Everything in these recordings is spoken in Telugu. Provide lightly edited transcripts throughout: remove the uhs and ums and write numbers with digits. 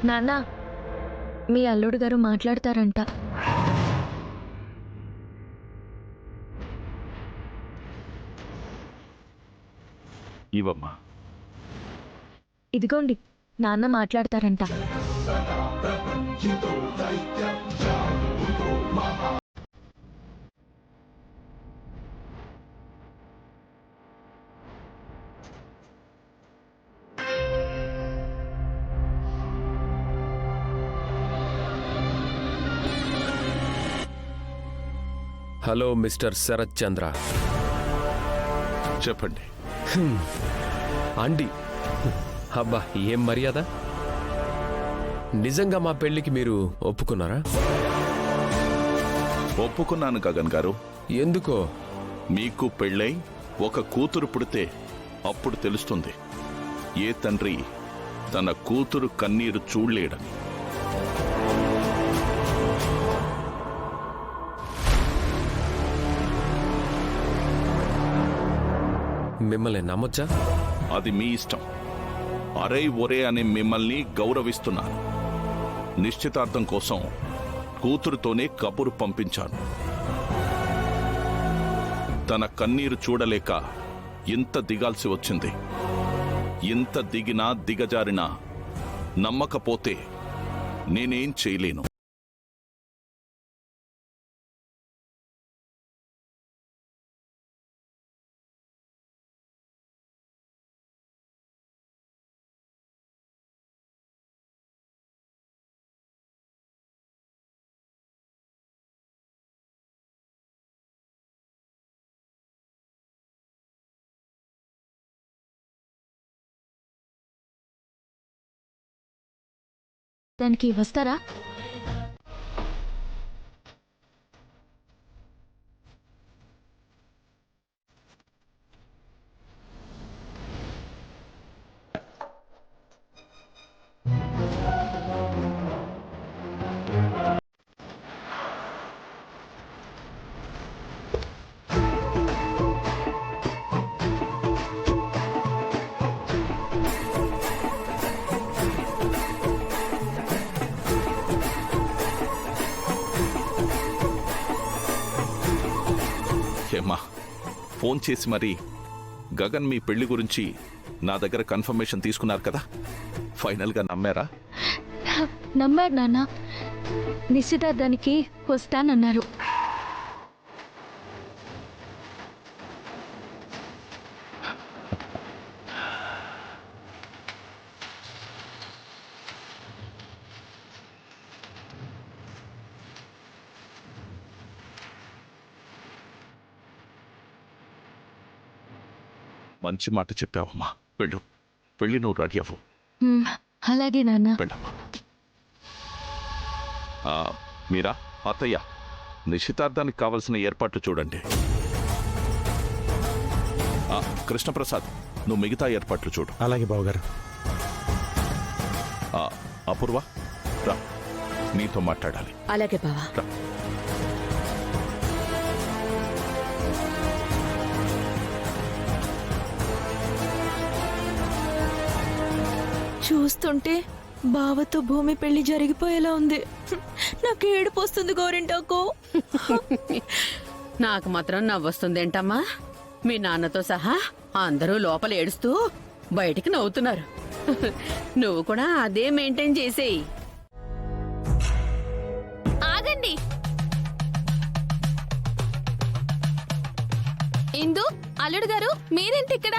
నాన్న, మీ అల్లుడు గారు మాట్లాడతారంట. ఇవమ్మా. ఇదిగోండి, నాన్న మాట్లాడతారంట. హలో మిస్టర్ శరత్ చంద్ర. చెప్పండి. అండి, అబ్బా ఏం మర్యాద! నిజంగా మా పెళ్లికి మీరు ఒప్పుకున్నారా? ఒప్పుకున్నాను గగన్ గారు. ఎందుకో? మీకు పెళ్ళై ఒక కూతురు పుడితే అప్పుడు తెలుస్తుంది ఏ తండ్రి తన కూతురు కన్నీరు చూడలేడని. మిమ్మల్ని నమ్మొచ్చా? అది మీ ఇష్టం. అరే ఒరే అని మిమ్మల్ని గౌరవిస్తున్నాను. నిశ్చితార్థం కోసం కూతురుతోనే కబురు పంపించాను. తన కన్నీరు చూడలేక ఇంత దిగాల్సి వచ్చింది. ఇంత దిగినా దిగజారినా నమ్మకపోతే నేనేం చేయలేను. దానికి వస్తారా? ఏమ్మా, ఫోన్ చేసి మరి గగన్ మీ పెళ్లి గురించి నా దగ్గర కన్ఫర్మేషన్ తీసుకున్నారు కదా? ఫైనల్గా నమ్మారా? నమ్మారు నాన్న. నిశ్చితార్థానికి వస్తానన్నారు. మంచి మాట చెప్పావమ్మా. వెళ్ళు, వెళ్ళి నువ్వు రెడీ అవ్వు. అలాగే నాన్న. వెళ్ళమ్మా. మీరా, అత్తయ్య, నిశ్చితార్థానికి కావలసిన ఏర్పాట్లు చూడండి. కృష్ణప్రసాద్, నువ్వు మిగతా ఏర్పాట్లు చూడు. అలాగే బావగారు. అపూర్వ, రా, నీతో మాట్లాడాలి. అలాగే బావా. రా. చూస్తుంటే బావతో భూమి పెళ్లి జరిగిపోయేలా ఉంది. నాకు ఏడుపు వస్తుంది గోరింటాకు. నాకు మాత్రం నవ్వొస్తుందేంటమ్మా? మీ నాన్నతో సహా అందరూ లోపల ఏడుస్తూ బయటికి నవ్వుతున్నారు. నువ్వు కూడా అదే మెయింటైన్ చేసేయి. ఆగండి. ఇందు, అల్లుడు గారు, మీరేంటి ఇక్కడ?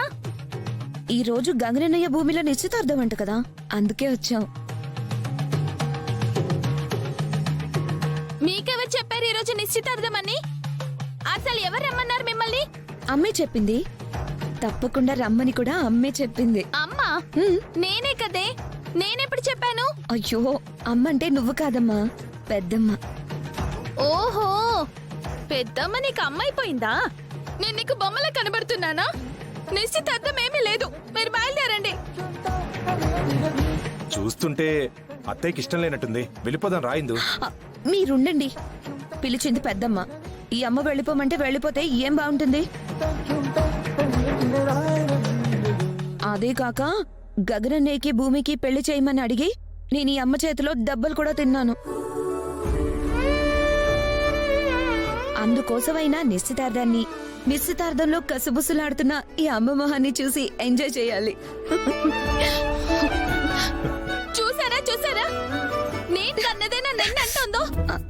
ఈ రోజు గంగనన్నయ్య భూమిలో నిశ్చితార్థం అంట కదా, అందుకే వచ్చాం. మీకెవరు చెప్పారు ఈ రోజు నిశ్చితార్థం అని? అసలు ఎవరు రమ్మన్నారు మిమ్మల్ని? అమ్మే చెప్పింది. తప్పకుండా రమ్మని కూడా అమ్మే చెప్పింది. అమ్మా? నేనే కదే. నేనెప్పుడు చెప్పాను? అయ్యో, అమ్మంటే నువ్వు కాదమ్మా, పెద్దమ్మ. ఓహో, పెద్దమ్మ నీకు అమ్మైపోయిందా? నేను నీకు బొమ్మలా కనబడుతున్నానా? నిశ్చితార్థం ఏమీ లేదు. మీరు బయలుదేరండి. చూస్తుంటే అత్తయ్యకి ఇష్టం లేనట్టుంది. వెళ్ళిపోదాం రాయిందు. మీరుండండి, పిలిచింది పెద్దమ్మ. ఈ అమ్మ వెళ్ళిపోమంటే వెళ్ళిపోతే ఏం బాగుంటుంది? అదే కాక గగనన్నయ్యకి భూమికి పెళ్లి చేయమని అడిగి నేను ఈ అమ్మ చేతిలో దెబ్బలు కూడా తిన్నాను. అందుకోసమైనా నిశ్చితార్థంలో కసుబుసులాడుతున్న ఈ అమ్మ మొహాన్ని చూసి ఎంజాయ్ చేయాలి. చూసారా నేను కన్నదేనా నన్ను అంటుందో.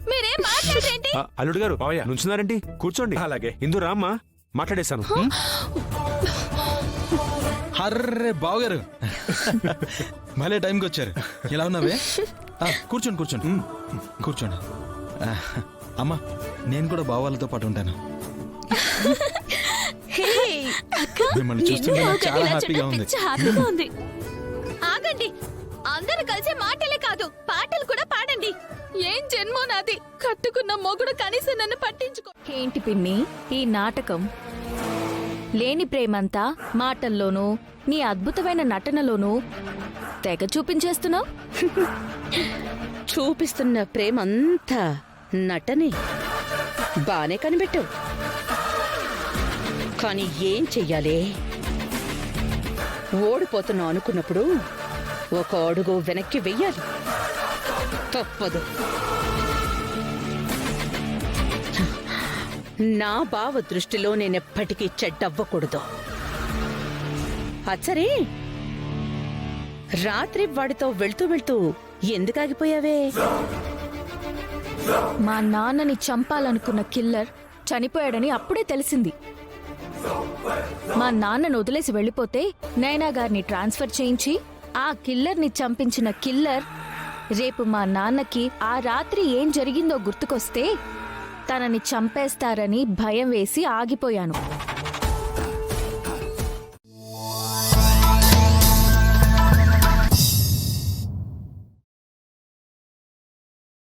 మీరేం మాట్లాడేంటి? అల్లుడు గారు మావయ్య నుంచున్నారండి, కూర్చోండి. అలాగే ఇందు రామ్మా, మాట్లాడేశాను. అర్రే బావగారు, భలే టైంకి వచ్చారు. ఎలా ఉన్నావే? కూర్చోండి కూర్చోండి కూర్చోండి. అమ్మా, నేను కూడా బావ వాళ్ళతో పాటు ఉంటాను. మిమ్మల్ని చూస్తుంటే నాకు చాలా హ్యాపీగా ఉంది. ఆగండి, అందరూ కలిసి మాటలే కాదు పాటలు కూడా పాడండి. ఏం జన్మో నాది, కట్టుకున్న మొగుడు కనీసం నన్ను పట్టించుకో. ఏంటి పిన్ని ఈ నాటకం? లేని ప్రేమంతా మాటల్లోనూ నీ అద్భుతమైన నటనలోనూ తెగ చూపించేస్తున్నావు. చూపిస్తున్న ప్రేమంతా నటనే. బానే కనిపెట్టావు, కానీ ఏం చెయ్యాలి? ఓడిపోతున్నావు అనుకున్నప్పుడు ఒక అడుగు వెనక్కి వెయ్యాలి. తప్పదు. నా బావ దృష్టిలో నేనెప్పటికీ చెడ్డవ్వకూడదు. అచ్చరే, రాత్రి వాడితో వెళ్తూ ఎందుకు ఆగిపోయావే? మా నాన్నని చంపాలనుకున్న కిల్లర్ చనిపోయాడని అప్పుడే తెలిసింది. మా నాన్నను వదిలేసి వెళ్ళిపోతే నైనా గారిని ట్రాన్స్ఫర్ చేయించి ఆ కిల్లర్ని చంపించిన కిల్లర్ రేపు మా నాన్నకి ఆ రాత్రి ఏం జరిగిందో గుర్తుకొస్తే తనని చంపేస్తారని భయం వేసి ఆగిపోయాను.